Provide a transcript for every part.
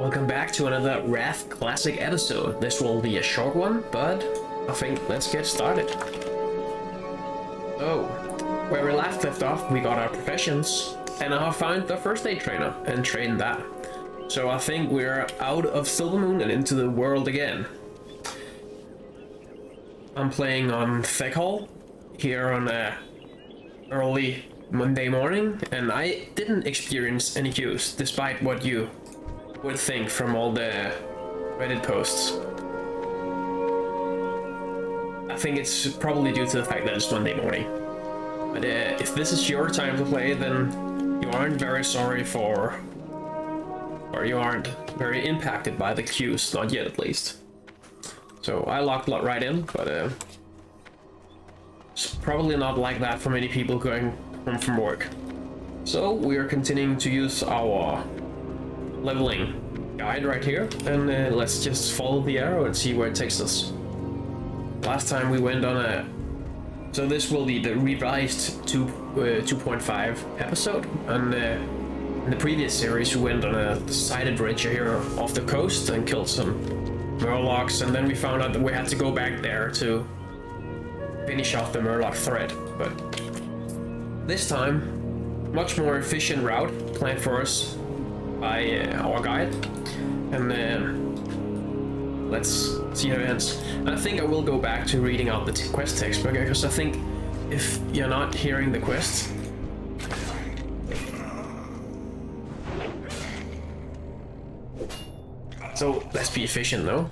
Welcome back to another Wrath Classic episode. This will be a short one, but I think let's get started. So, where we last left off, we got our professions, and I have found the first aid trainer and trained that. So I think we're out of Silvermoon and into the world again. I'm playing on Hall here on a early Monday morning, and I didn't experience any queues, despite what you would think from all the Reddit posts. I think it's probably due to the fact that it's Monday morning. But if this is your time to play, then you aren't very sorry for, or you aren't very impacted by the queues, not yet at least. So I locked right in, but it's probably not like that for many people going home from work. So we are continuing to use our leveling guide right here, and let's just follow the arrow and see where it takes us. Last time we went on a... So this will be the revised 2.5 episode, and in the previous series we went on a side adventure here off the coast and killed some Murlocs, and then we found out that we had to go back there to finish off the Murloc thread. But this time, much more efficient route planned for us by our guide, and let's see how it ends. And I think I will go back to reading out the quest text, because I think if you're not hearing the quest, so let's be efficient though.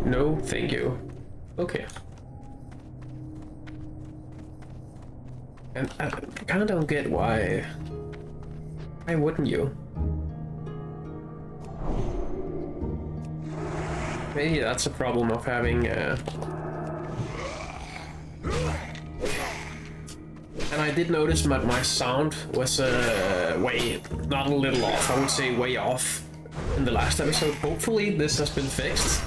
No, thank you. Okay. And I kind of don't get why. Why wouldn't you? Maybe that's a problem of having. And I did notice that my sound was not a little off. I would say way off in the last episode. Hopefully this has been fixed.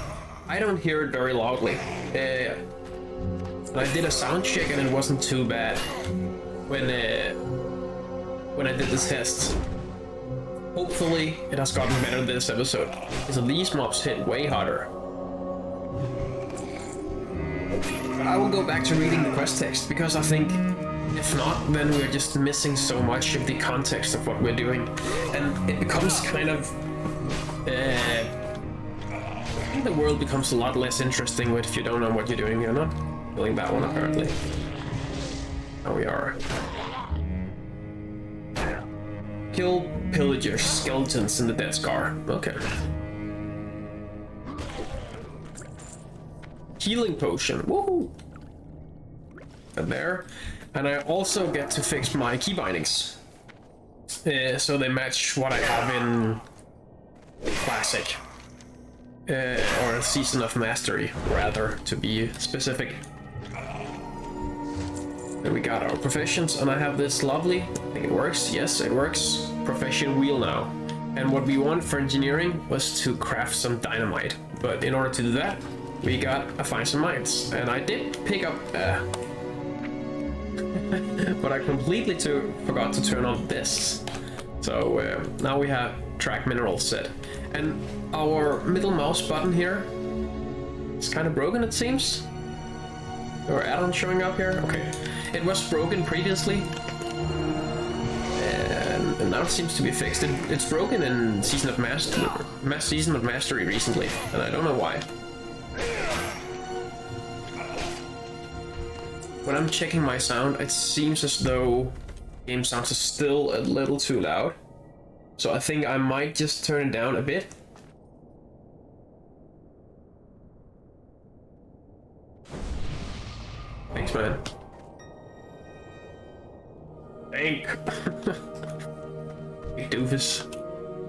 I don't hear it very loudly. I did a sound check and it wasn't too bad when I did the test. Hopefully it has gotten better this episode, because these mobs hit way harder. But I will go back to reading the quest text, because I think if not, then we're just missing so much of the context of what we're doing, and it becomes kind of I think the world becomes a lot less interesting if you don't know what you're doing. You're not killing that one apparently. Now we are. Kill pillagers, skeletons in the dead scar. Okay. Healing potion. Woohoo! And there. And I also get to fix my key bindings. So they match what I have in Classic. Or Season of Mastery, rather, to be specific. Then we got our professions, and I have this lovely, I think it works, yes it works, profession wheel now. And what we want for engineering was to craft some dynamite, but in order to do that, we gotta find some mines. And I did pick up, but I completely forgot to turn on this. So now we have track minerals set. And our middle mouse button here is kind of broken, it seems. Or add-on showing up here? Okay. It was broken previously, and now it seems to be fixed. It's broken in Season of Mastery recently, and I don't know why. When I'm checking my sound, it seems as though game sounds are still a little too loud. So I think I might just turn it down a bit. Thanks, man. Thank. You doofus.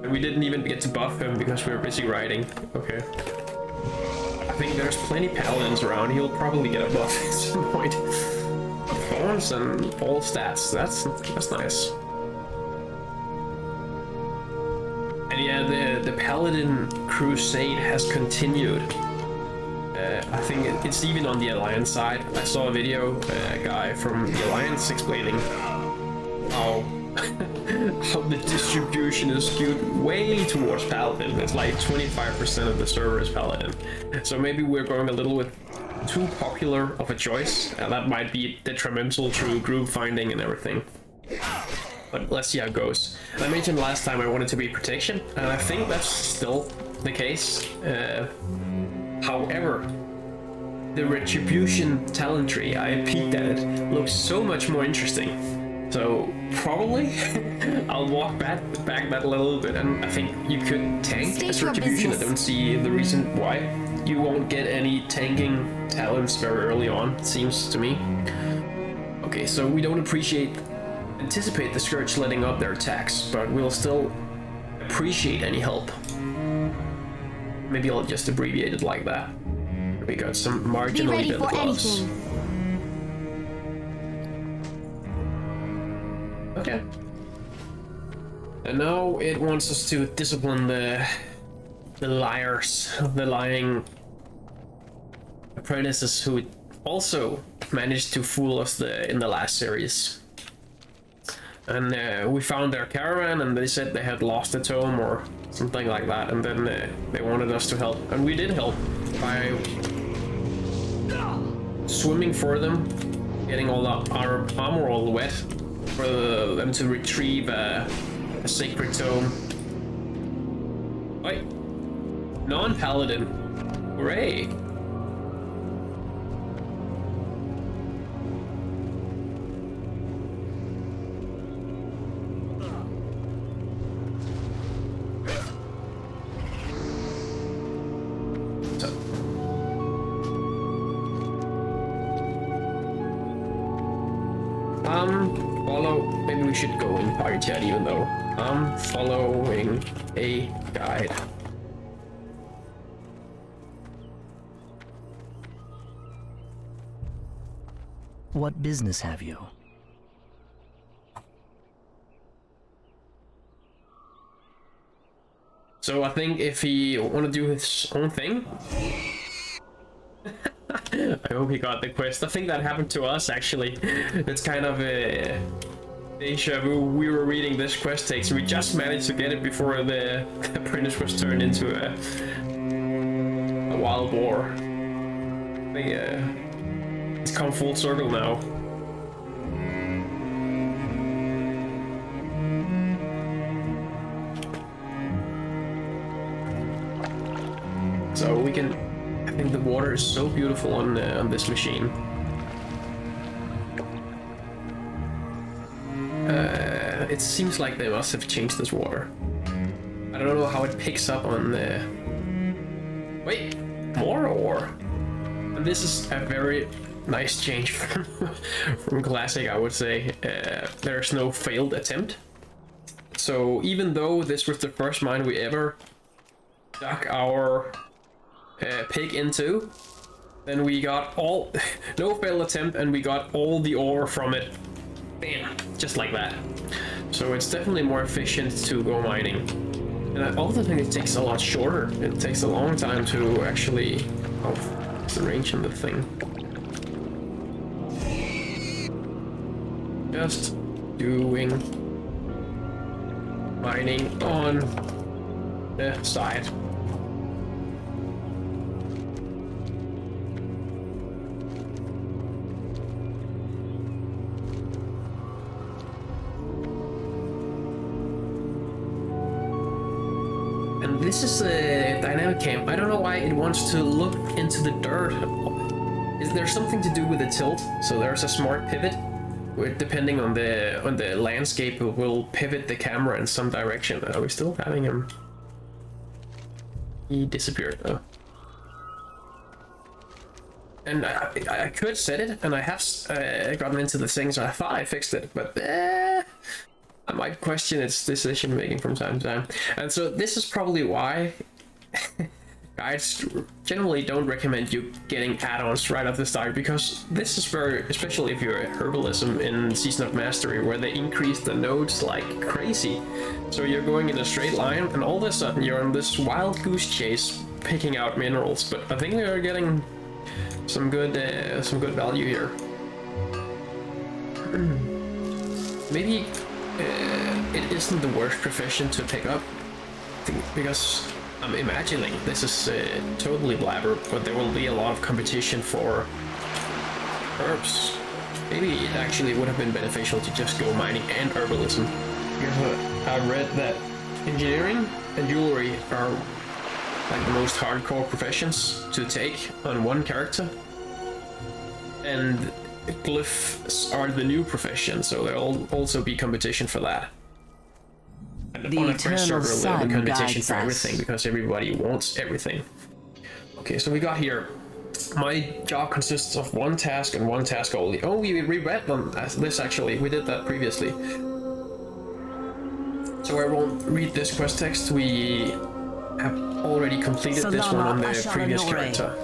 And we didn't even get to buff him because we were busy riding. Okay. I think there's plenty Paladins around. He'll probably get a buff at some point. Thorns and all stats. That's nice. And yeah, the Paladin crusade has continued. I think it's even on the Alliance side. I saw a video, a guy from the Alliance explaining how how the distribution is skewed way towards Paladin. It's like 25% of the server is Paladin. So maybe we're going a little with too popular of a choice, and that might be detrimental to group finding and everything. But let's see how it goes. I mentioned last time I wanted to be protection, and I think that's still the case. However, the retribution talent tree, I peeked at it, looks so much more interesting. So probably I'll walk back that a little bit, and I think you could tank as retribution. I don't see the reason why you won't get any tanking talents very early on, it seems to me. Okay, so we don't anticipate the Scourge letting up their attacks, but we'll still appreciate any help. Maybe I'll just abbreviate it like that. We got some marginally better gloves. Okay. And now it wants us to discipline the liars, the lying apprentices who also managed to fool us in the last series. And we found their caravan, and they said they had lost a tome or something like that, and then they wanted us to help, and we did help by swimming for them, getting all our armor all wet for them to retrieve a sacred tome. Wait, non-paladin, hooray! Maybe we should go in party chat, even though I'm following a guide. What business have you? So I think if he want to do his own thing, I hope he got the quest. I think that happened to us, actually. It's kind of a deja vu. We were reading this quest text. We just managed to get it before the apprentice was turned into a wild boar. I think it's come full circle now. So we can... I think the water is so beautiful on this machine. It seems like they must have changed this water. I don't know how it picks up on the... Wait, more ore? And this is a very nice change from Classic, I would say. There's no failed attempt. So even though this was the first mine we ever dug our pig into, then we got all... no failed attempt, and we got all the ore from it. Bam! Just like that. So it's definitely more efficient to go mining. And I also think it takes a lot shorter. It takes a long time to actually... Oh, what's the range on the thing? Just doing mining on the side. And this is a dynamic cam. I don't know why it wants to look into the dirt. Is there something to do with the tilt? So there's a smart pivot, where depending on the landscape, it will pivot the camera in some direction. Are we still having him? He disappeared though. And I could set it, and I have gotten into the thing, so I thought I fixed it, but I might question its decision making from time to time. And so this is probably why guides generally don't recommend you getting add-ons right off the start, because this is very, especially if you're at Herbalism in Season of Mastery, where they increase the nodes like crazy. So you're going in a straight line, and all of a sudden you're on this wild goose chase picking out minerals. But I think we are getting some good value here. Maybe it isn't the worst profession to pick up, because I'm imagining this is totally blabber, but there will be a lot of competition for herbs. Maybe it actually would have been beneficial to just go mining and herbalism. Because I read that engineering and jewelry are like the most hardcore professions to take on one character, and glyphs are the new profession, so there'll also be competition for that. And The on a fresh eternal server, there'll be sun competition guides for us. everything because everybody wants everything. Okay, so we got here. My job consists of one task and one task only. Oh, we reread them as this actually. We did that previously. So I won't read this quest text. We have already completed this one on the previous character.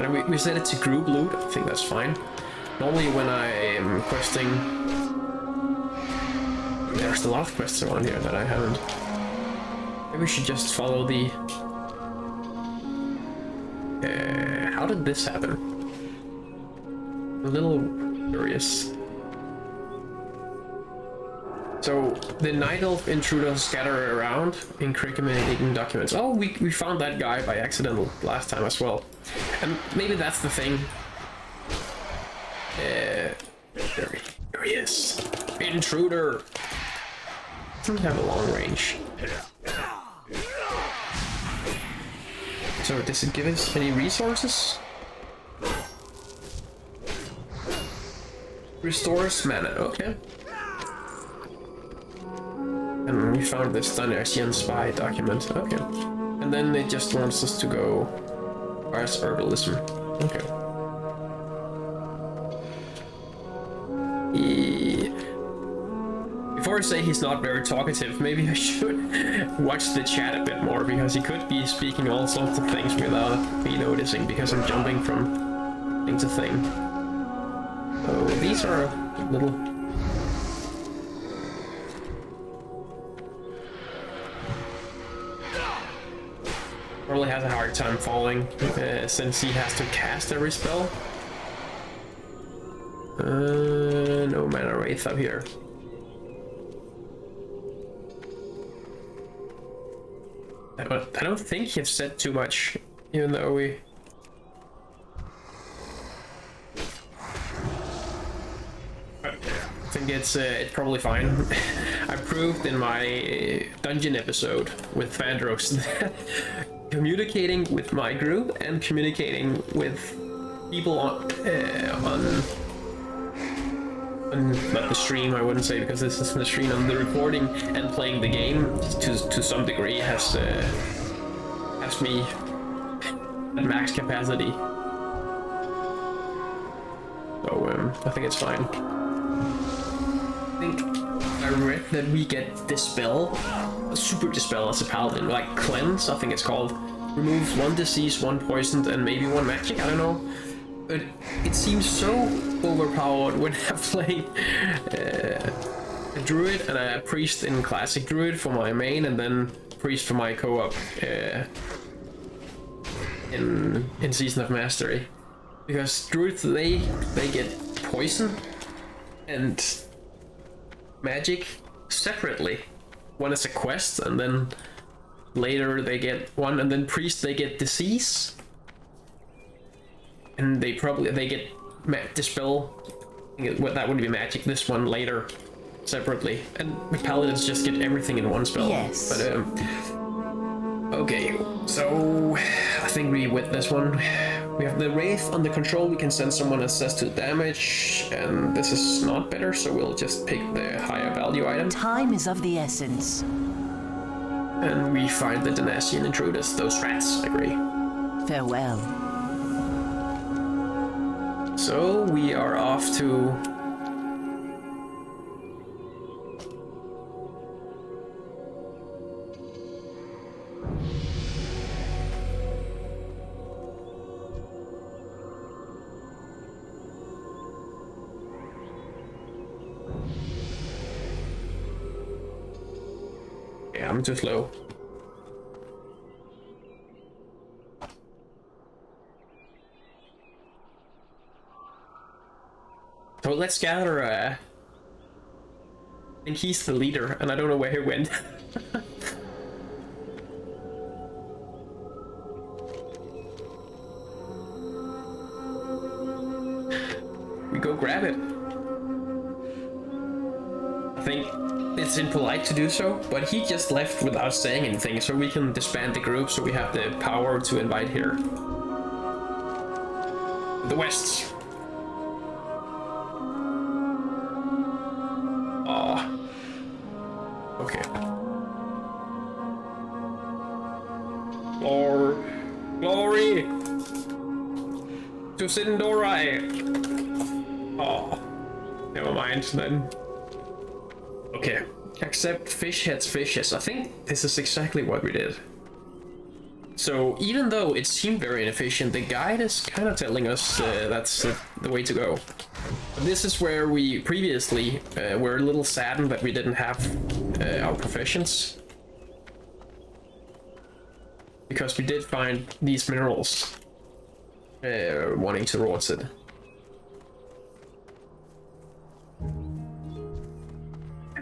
And we set it to group loot. I think that's fine. Normally when I am questing... There's a lot of quests around here that I haven't. Maybe we should just follow the... how did this happen? A little curious. So, the Night Elf intruders scatter around, incriminating documents. Oh, we found that guy by accident last time as well. And maybe that's the thing. There he is. Intruder! Doesn't have a long range. So, does it give us any resources? Restores mana, okay. And we found this Dunasian spy document, okay. And then it just wants us to go as herbalism, okay. Before I say he's not very talkative, maybe I should watch the chat a bit more, because he could be speaking all sorts of things without me noticing, because I'm jumping from thing to thing. Oh, these are little... Probably has a hard time falling, since he has to cast every spell. No mana wraith up here. I don't think you've said too much, even though we... I think it's probably fine. I proved in my dungeon episode with Vandros that communicating with my group and communicating with people on not the stream, I wouldn't say, because this isn't the stream, on the recording and playing the game to some degree has me at max capacity. So I think it's fine. I think I read that we get Dispel, Super Dispel as a Paladin, like Cleanse, I think it's called. Removes one disease, one poisoned, and maybe one magic, I don't know. But it seems so overpowered when I'm playing a druid and a priest in classic druid for my main, and then priest for my co-op in Season of Mastery. Because druids, they get poison and magic separately. One is a quest, and then later they get one, and then priest they get disease. And they get Dispel, that wouldn't be magic, this one later, separately. And paladins just get everything in one spell. Yes. But, okay, so I think we with this one. We have the Wraith under control, we can send someone access to damage, and this is not better, so we'll just pick the higher value item. Time is of the essence. And we find the Dunasian intruders, those rats, I agree. Farewell. So we are off to... Yeah, I'm too slow. Well, let's gather. I think he's the leader, and I don't know where he went. We go grab it. I think it's impolite to do so, but he just left without saying anything, so we can disband the group so we have the power to invite here. The West. Okay. Glory to Sindorai. Oh, never mind then. Okay, accept fish heads, fishes. I think this is exactly what we did. So even though it seemed very inefficient, the guide is kind of telling us that's the way to go. But this is where we previously were a little saddened that we didn't have our professions. Because we did find these minerals wanting towards it.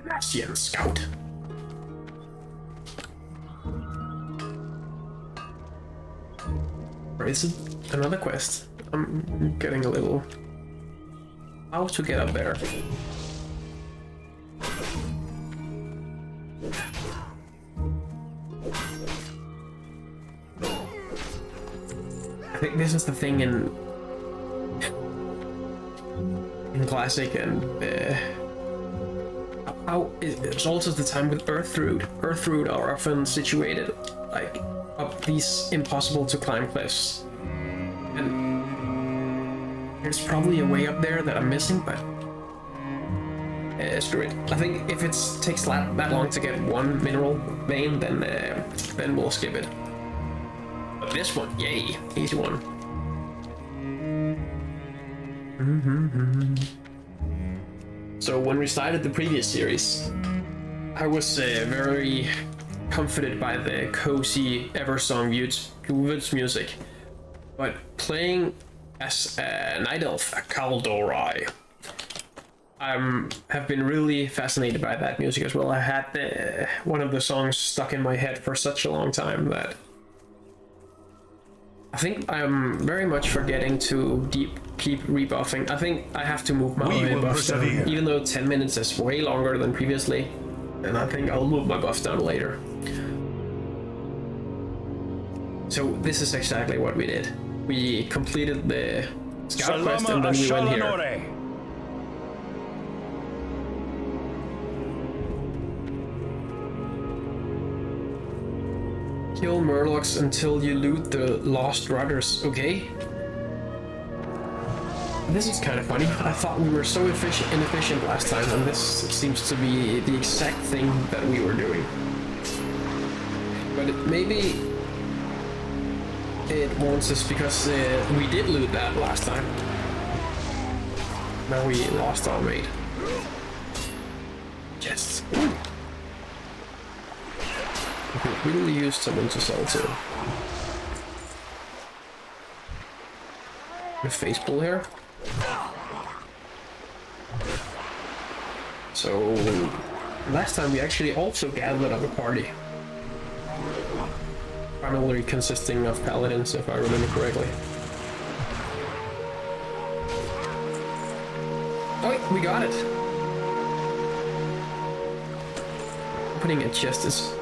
Bastion Scout. Or is it another quest? I'm getting a little... How to get up there? I think this is the thing in Classic and how it's also the time with Earthroot. Earthroot are often situated like up these impossible to climb cliffs, and there's probably a way up there that I'm missing, but screw it. I think if it takes that long to get one mineral vein, then we'll skip it. But this one, yay, easy one. So when we started the previous series, I was very comforted by the cozy Eversong Woods music, but playing as a night elf, a Kaldorai, have been really fascinated by that music as well. I had one of the songs stuck in my head for such a long time that I think I'm very much forgetting to keep rebuffing. I think I have to move my buff down, even though 10 minutes is way longer than previously, and I think I'll move my buff down later. So this is exactly what we did. We completed the scout quest and then we went here. Kill Murlocs until you loot the Lost Rudders, okay? This is kind of funny. I thought we were so inefficient last time, and this seems to be the exact thing that we were doing. But maybe it warns us because we did loot that last time. Now we lost our mate. Yes. We could really use someone to sell to. A face pull here. So last time we actually also gathered up a party, primarily consisting of paladins, if I remember correctly. Oh wait, we got it. Opening a chest is...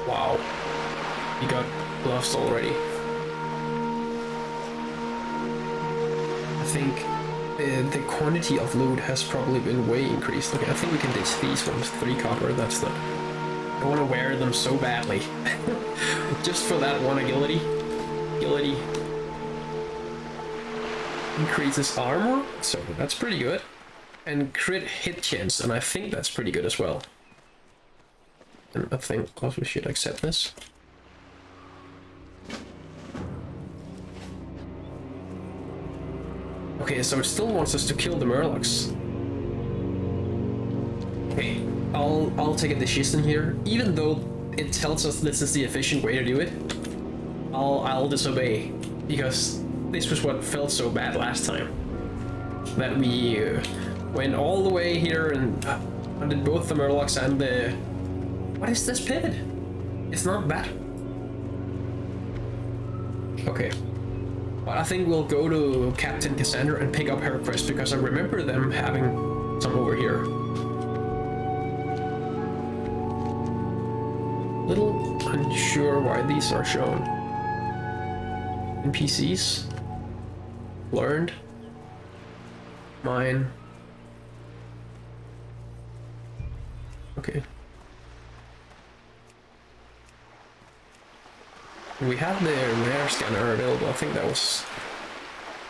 wow. We got gloves already. I think the quantity of loot has probably been way increased. Okay, I think we can ditch these ones. 3 copper, that's the... I want to wear them so badly. Just for that one agility. Agility increases armor, so that's pretty good. And crit hit chance, and I think that's pretty good as well. And I think also we should accept this. Okay, so it still wants us to kill the Murlocs. Okay, I'll take a decision here. Even though it tells us this is the efficient way to do it, I'll disobey, because this was what felt so bad last time. That we went all the way here and hunted both the Murlocs and the... What is this pit? It's not bad. Okay. But I think we'll go to Captain Cassandra and pick up her quest because I remember them having some over here. Little unsure why these are shown. NPCs. Learned. Mine. Okay. We had the rare scanner available. I think that was...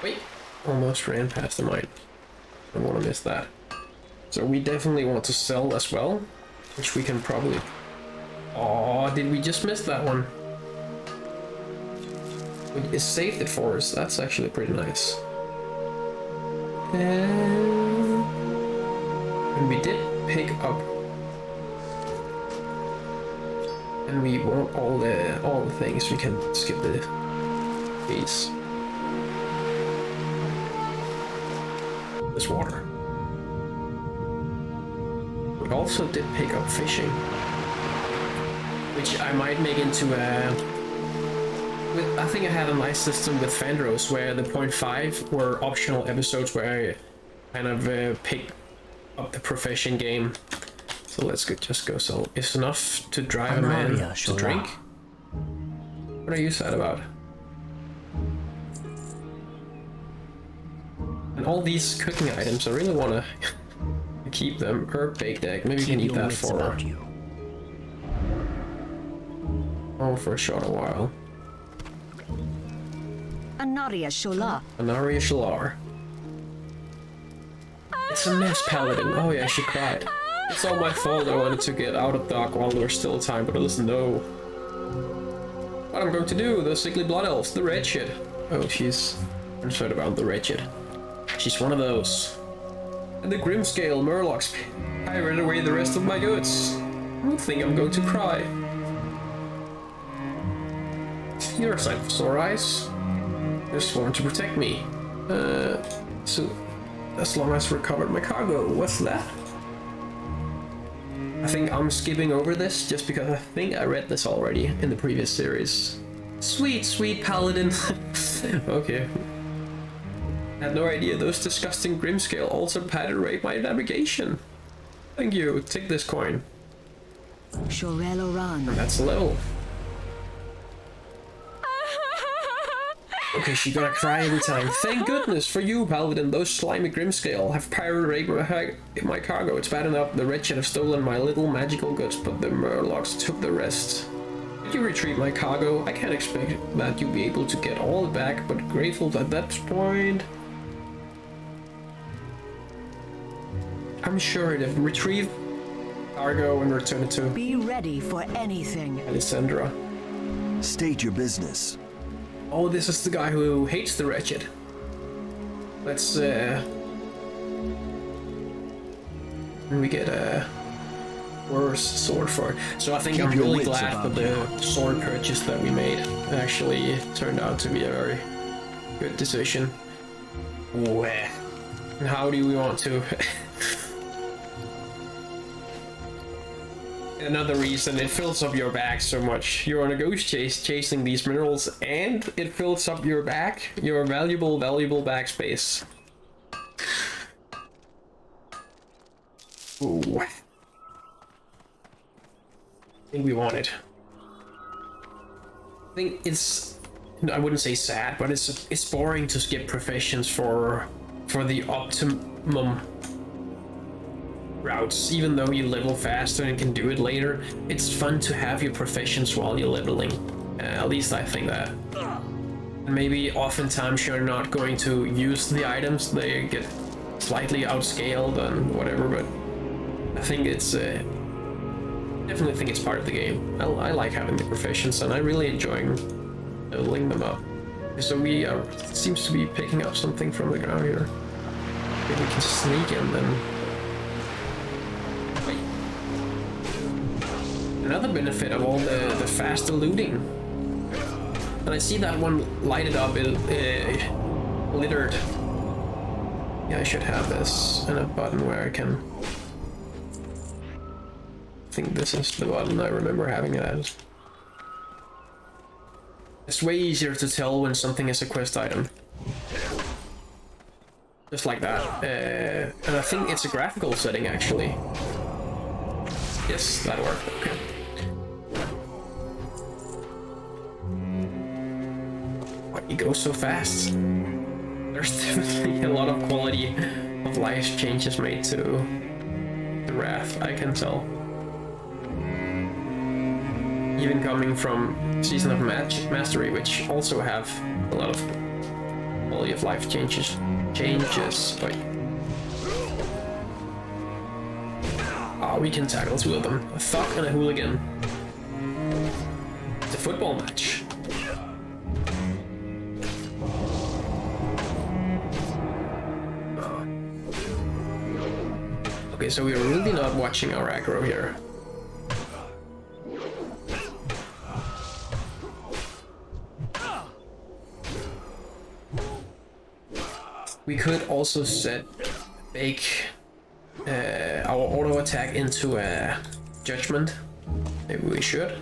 Wait! Almost ran past the mine. I don't want to miss that. So we definitely want to sell as well, which we can probably... Oh, did we just miss that one? It saved it for us. That's actually pretty nice. And we did pick up... And we want all the things. We can skip the piece. This water. We also did pick up fishing, which I might make into a... I think I had a nice system with Fandros where the 0.5 were optional episodes where I kind of pick up the profession game. So let's just go sell. It's enough to drive a man to drink. What are you sad about? And all these cooking items, I really want to keep them. Herb baked egg, maybe we can eat that for... Oh, for a short while. Anaria Shola. Anaria Shalar. It's a mess, Paladin. Oh yeah, she cried. It's all my fault. I wanted to get out of dock while there's still time, but listen, no. What I'm going to do? Those sickly blood elves, the wretched. Oh, she's concerned about the wretched. She's one of those. And the Grimscale Murlocs pirated away the rest of my goods. I think I'm going to cry. You're a sight for sore eyes. You're sworn to protect me. So as long as I recovered my cargo, what's that? I think I'm skipping over this just because I think I read this already in the previous series. Sweet, sweet Paladin. Okay. I had no idea those disgusting Grimscale also pattern rape my navigation. Thank you, take this coin. Shorel Oran. And that's a level. Okay, she's gonna cry every time. Thank goodness for you, Paladin. Those slimy Grimscale have pirate raped my cargo. It's bad enough the wretched have stolen my little magical goods, but the Murlocs took the rest. If you retrieve my cargo, I can't expect that you'll be able to get all back, but grateful at that point. I'm sure it'll retrieve cargo and return it to... Be ready for anything. Alessandra. State your business. Oh, this is the guy who hates the wretched. Let's, and we get a worse sword for it. So I think I'm really glad that the sword purchase that we made actually turned out to be a very good decision. Where? And how do we want to? Another reason, it fills up your bag so much. You're on a ghost chase chasing these minerals, and it fills up your bag, your valuable bag space. Ooh. I think we want it. I think it's... I wouldn't say sad, but it's boring to skip professions for the optimum routes. Even though you level faster and can do it later, it's fun to have your professions while you're leveling. At least I think that. And maybe oftentimes you're not going to use the items, they get slightly outscaled and whatever, but I think it's definitely think it's part of the game. I like having the professions and I really enjoying leveling them up. So we seems to be picking up something from the ground here. Maybe we can sneak in then. Another benefit of all the faster looting. And I see that one lighted up, littered. Yeah, I should have this and a button where I can... I think this is the button I remember having it as. It's way easier to tell when something is a quest item. Just like that. And I think it's a graphical setting actually. Yes, that worked. Okay. Why you go so fast? There's definitely a lot of quality of life changes made to the Wrath, I can tell. Even coming from Season of Mastery, which also have a lot of quality of life changes, but we can tackle two of them. A thug and a hooligan. It's a football match. Okay, so we're really not watching our aggro here. We could also bake our auto attack into a judgment. Maybe we should.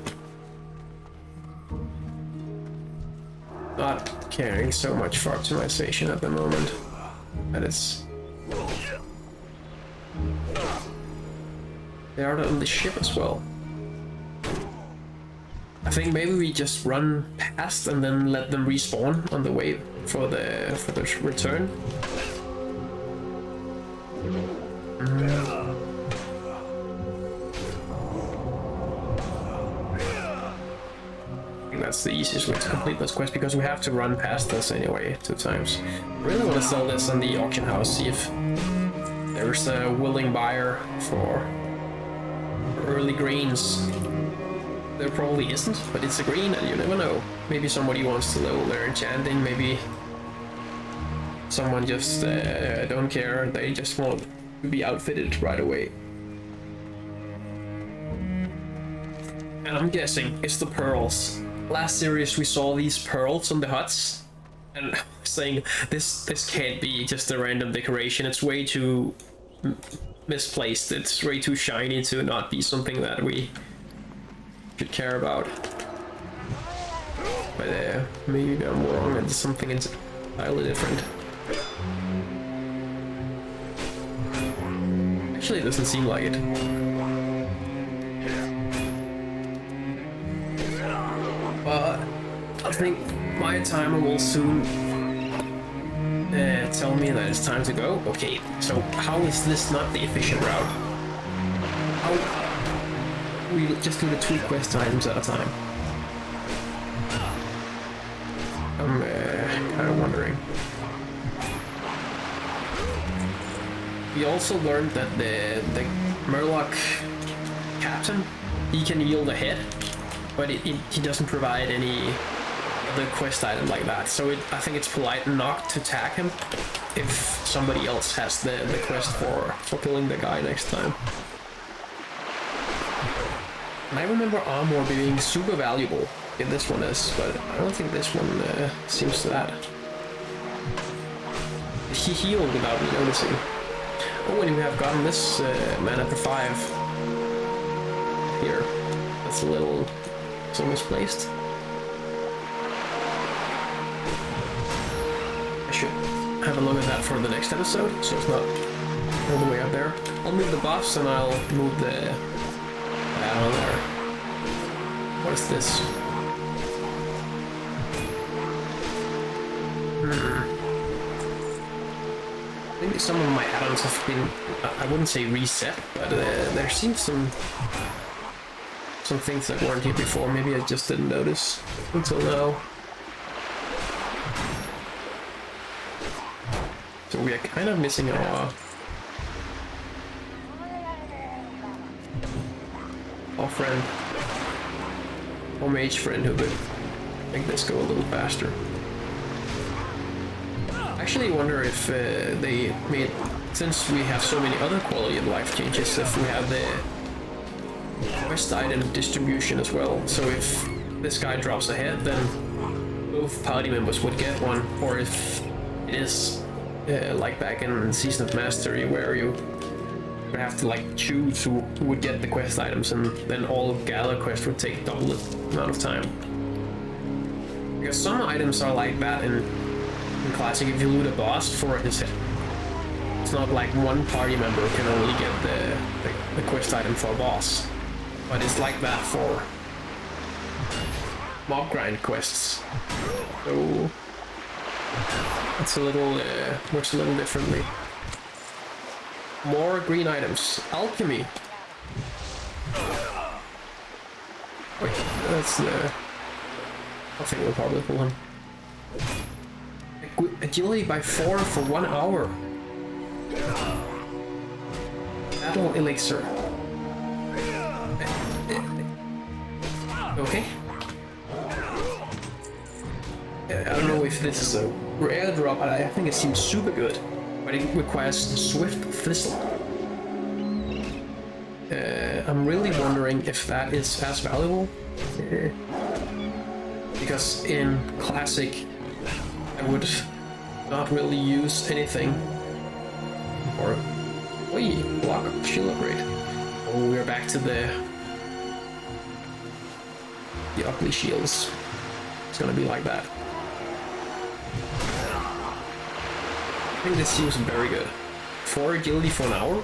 Not caring so much for optimization at the moment. That is. They are on the ship as well. I think maybe we just run past and then let them respawn on the way for the return. I think that's the easiest way to complete this quest because we have to run past this anyway 2 times. I really want to sell this on the auction house, see if there's a willing buyer for early greens. There probably isn't, but it's a green and you never know. Maybe somebody wants to level their enchanting, maybe someone just don't care, they just want to be outfitted right away. And I'm guessing it's the pearls. Last series we saw these pearls on the huts, and saying this can't be just a random decoration, it's way too misplaced, it's way too shiny to not be something that we should care about. But maybe I'm wrong and something entirely different. Actually, it doesn't seem like it. But I think my timer will soon tell me that it's time to go. Okay, so how is this not the efficient route? How we just do the 2 quest items at a time? I'm kind of wondering. We also learned that the Murloc captain, he can yield a hit, but he doesn't provide any other quest item like that. So I think it's polite not to tag him if somebody else has the quest for killing the guy next time. And I remember armor being super valuable in this one is, but I don't think this one seems that. He healed without me noticing. Oh, and we have gotten this mana per 5 here. That's a little so misplaced. I should have a look at that for the next episode, so it's not all the way up there. I'll move the buffs and I'll move the on there. What is this? Maybe some of my add-ons have been, I wouldn't say reset, but there seems some things that weren't here before. Maybe I just didn't notice until now. So we are kind of missing our friend, or mage friend, who could make this go a little faster. I actually wonder if they made, since we have so many other quality of life changes, if we have the quest item distribution as well. So if this guy drops a head, then both party members would get one, or if it is like back in Season of Mastery, where you would have to like choose who would get the quest items, and then all gather quests would take double the amount of time. Because some items are like that in Classic. If you loot a boss for it, it's not like one party member can only get the quest item for a boss, but it's like that for mob grind quests. So it's a little works a little differently. More green items. Alchemy. Wait, that's the. I think we'll probably pull him. Agility by 4 for 1 hour. Battle elixir. Okay. I don't know if this is a rare drop, but I think it seems super good. But it requires Swift Thistle. I'm really wondering if that is as valuable. Because in Classic, I would not really use anything. Or, wait, block shield upgrade. Oh, we're back to the ugly shields. It's gonna be like that. I think this seems very good. 4 agility for an hour.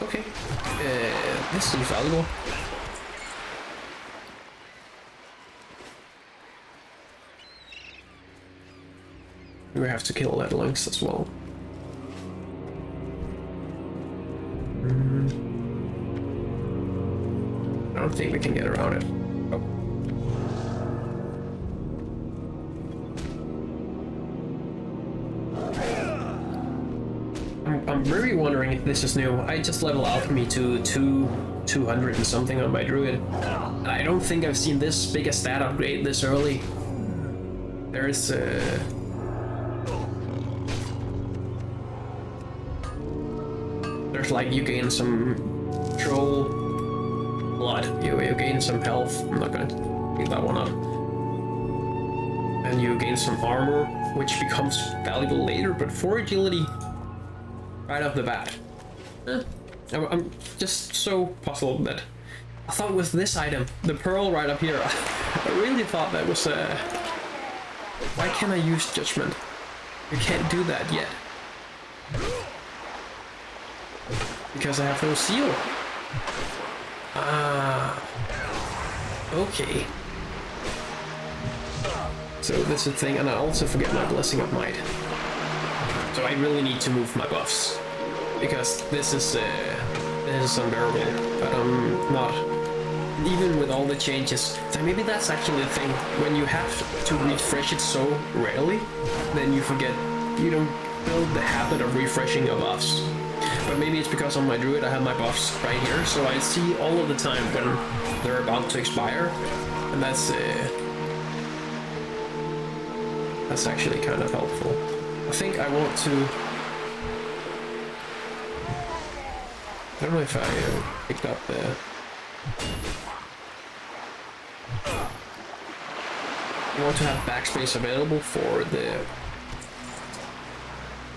Okay, this seems valuable. We have to kill that lynx as well. I don't think we can get around it. Oh. I'm really wondering if this is new. I just leveled alchemy to 200 and something on my druid. And I don't think I've seen this big a stat upgrade this early. There's like you gain some troll blood, you gain some health. I'm not gonna pick that one up. And you gain some armor, which becomes valuable later, but for agility, right off the bat. I'm just so puzzled that I thought with this item, the pearl right up here, I really thought that was why can't I use judgment? You can't do that yet. Because I have no seal. Ah. Okay. So this is the thing, and I also forget my Blessing of Might. So I really need to move my buffs. Because this is unbearable. But I'm not... Even with all the changes, so maybe that's actually the thing. When you have to refresh it so rarely, then you forget, you don't build the habit of refreshing your buffs. But maybe it's because on my druid I have my buffs right here, so I see all of the time when they're about to expire, and that's actually kind of helpful. I think I want to... I don't know if I picked up the... I want to have backspace available for the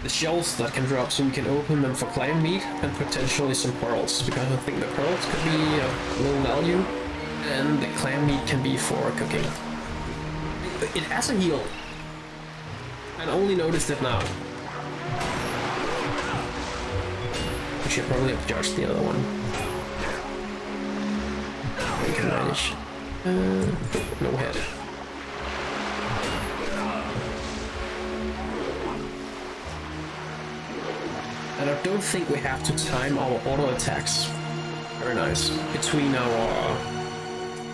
shells that can drop, so we can open them for clan meat and potentially some pearls, because I think the pearls could be of low value and the clan meat can be for cooking. It has a heal. I only noticed it now. I should probably have judged the other one. We can manage. No head. And I don't think we have to time our auto attacks, very nice, between our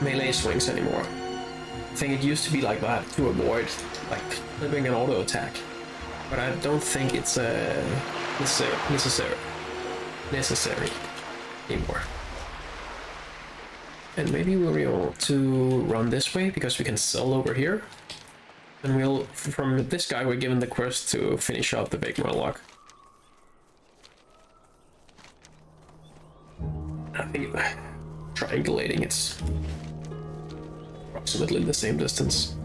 melee swings anymore. I think it used to be like that to avoid like flipping an auto attack, but I don't think it's necessary anymore. And maybe we'll be able to run this way because we can sell over here, and we'll from this guy we're given the quest to finish out the big Murloc. I think triangulating it's approximately the same distance.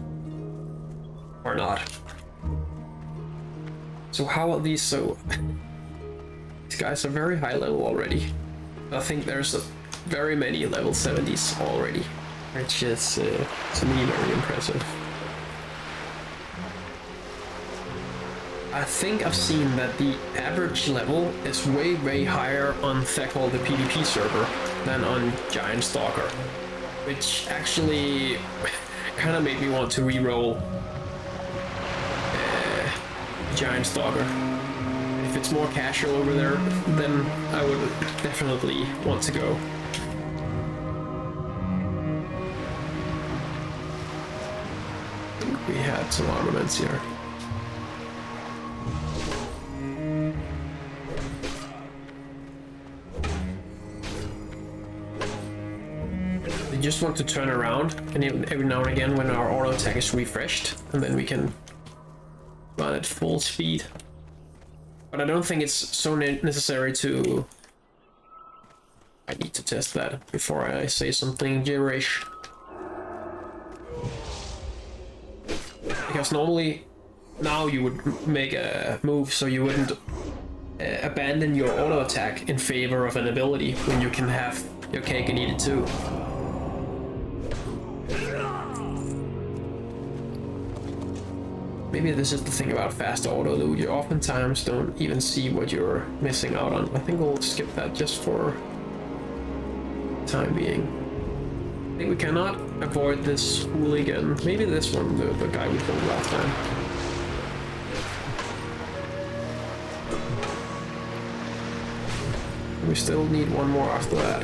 Or not. So how are these so... These guys are very high level already. I think there's very many level 70s already, which is, to me, very impressive. I think I've seen that the average level is way higher on Thekol, the PvP server, than on Giant Stalker, which actually kind of made me want to re-roll Giant Stalker. If it's more casual over there, then I would definitely want to go. I think we had some armaments here. We just want to turn around, and every now and again when our auto attack is refreshed, and then we can run at full speed. But I don't think it's so necessary to... I need to test that before I say something gibberish. Because normally, now you would make a move so you wouldn't abandon your auto attack in favor of an ability when you can have your cake and eat it too. Maybe this is the thing about fast auto loot. You oftentimes don't even see what you're missing out on. I think we'll skip that just for time being. I think we cannot avoid this hooligan. Maybe this one, the guy we killed last time. We still need one more after that.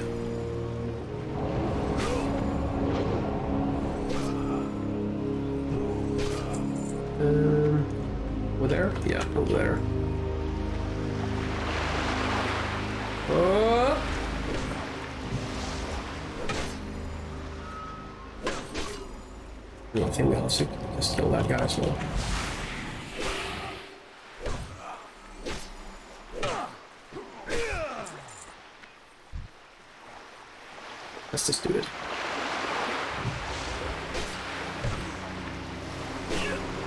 Over there? Yeah, over there. Oh! I think we also just kill that guy as well. Let's just do it.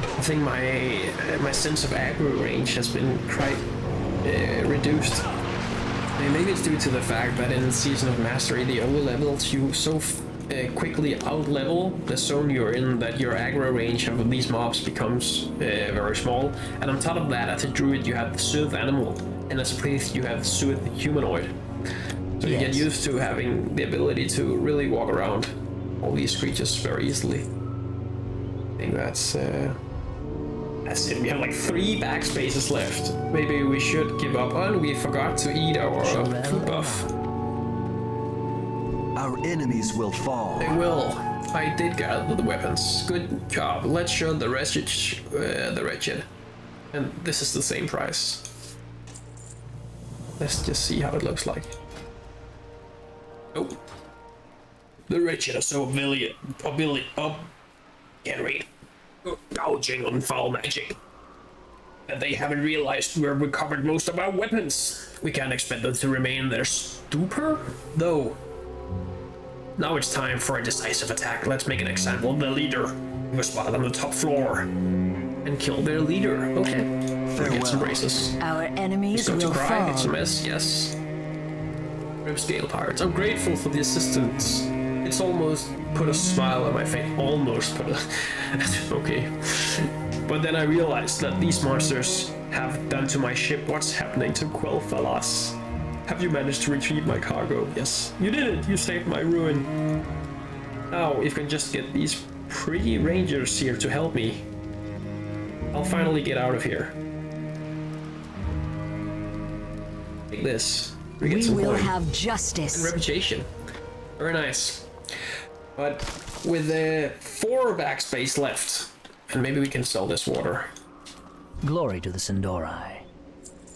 I think my sense of aggro range has been quite reduced. And maybe it's due to the fact that in Season of Mastery, the over levels you so quickly out level the zone you're in that your aggro range of these mobs becomes very small. And on top of that, as a druid you have the Sooth animal, and as a priest you have Sooth humanoid. So you get used to having the ability to really walk around all these creatures very easily. I think that's it. We have like 3 backspaces left. Maybe we should give up. Oh, and we forgot to eat our food buff. Our enemies will fall. They will. I did gather the weapons. Good job. Let's show the wretched. And this is the same price. Let's just see how it looks like. Oh. The wretched are so can't read. Gouging on foul magic. And they haven't realized we've recovered most of our weapons. We can't expect them to remain in their stupor, though. Now it's time for a decisive attack. Let's make an example of the leader, who was spotted on the top floor, and kill their leader. Okay. Get some braces. Our enemies Go to will cry, fall. get some S, yes. Ribscale Pirates. I'm grateful for the assistance. It's almost put a smile on my face. Almost put a... okay. But then I realized that these monsters have done to my ship what's happening to Quel'Thalas. Have you managed to retrieve my cargo? Yes. You did it! You saved my ruin. Now, if we can just get these pretty rangers here to help me, I'll finally get out of here. Take this. We Get some will coin. have justice. And reputation. Very nice. But with 4 backspace left, and maybe we can sell this water. Glory to the Sindorai.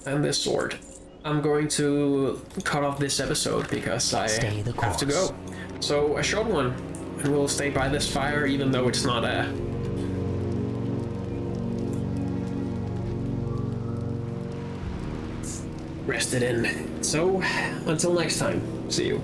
And this sword. I'm going to cut off this episode because I Stay the have to course. go. So a short one, and we'll stay by this fire even though it's not a... rested in. So, until next time, see you.